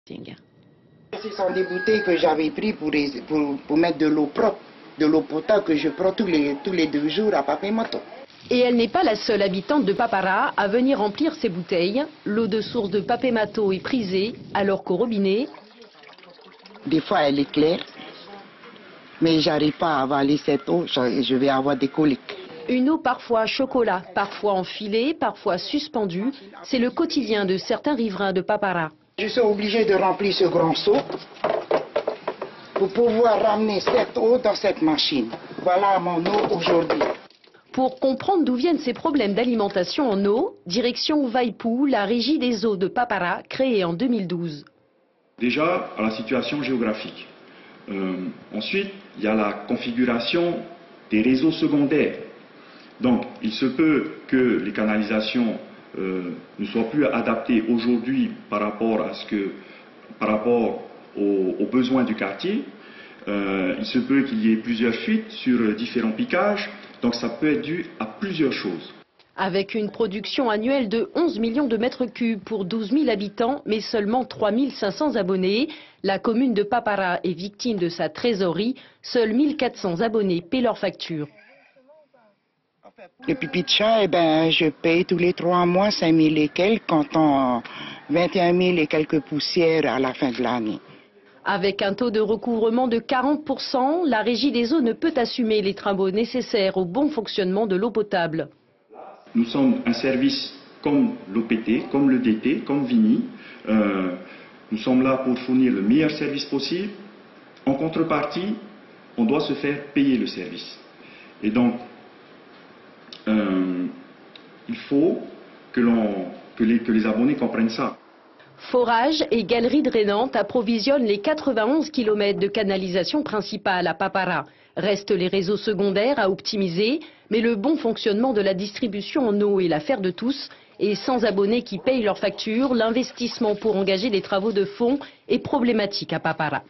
Ce sont des bouteilles que j'avais prises pour mettre de l'eau propre, de l'eau potable que je prends tous les 2 jours à Papemato. Et elle n'est pas la seule habitante de Papara à venir remplir ses bouteilles. L'eau de source de Papemato est prisée, alors qu'au robinet... Des fois elle est claire, mais j'arrive pas à avaler cette eau, je vais avoir des coliques. Une eau parfois chocolat, parfois enfilée, parfois suspendue. C'est le quotidien de certains riverains de Papara. Je suis obligé de remplir ce grand seau pour pouvoir ramener cette eau dans cette machine. Voilà mon eau aujourd'hui. Pour comprendre d'où viennent ces problèmes d'alimentation en eau, direction Vaipou, la régie des eaux de Papara, créée en 2012. Déjà, à la situation géographique. Ensuite, il y a la configuration des réseaux secondaires. Donc, il se peut que les canalisations ne soient plus adaptées aujourd'hui par rapport aux besoins du quartier. Il se peut qu'il y ait plusieurs fuites sur différents piquages. Donc, ça peut être dû à plusieurs choses. Avec une production annuelle de 11 millions de mètres cubes pour 12 000 habitants, mais seulement 3 500 abonnés, la commune de Papara est victime de sa trésorerie. Seuls 1 400 abonnés paient leurs factures. Le pipi de chat, je paye tous les 3 mois 5 000 et quelques, comptant 21 000 et quelques poussières à la fin de l'année. Avec un taux de recouvrement de 40%, la régie des eaux ne peut assumer les travaux nécessaires au bon fonctionnement de l'eau potable. Nous sommes un service comme l'OPT, comme le DT, comme Vini. Nous sommes là pour fournir le meilleur service possible. En contrepartie, on doit se faire payer le service. Et donc, il faut que les abonnés comprennent ça. Forage et galeries drainantes approvisionnent les 91 km de canalisation principale à Papara. Restent les réseaux secondaires à optimiser, mais le bon fonctionnement de la distribution en eau est l'affaire de tous. Et sans abonnés qui payent leurs factures, l'investissement pour engager des travaux de fond est problématique à Papara.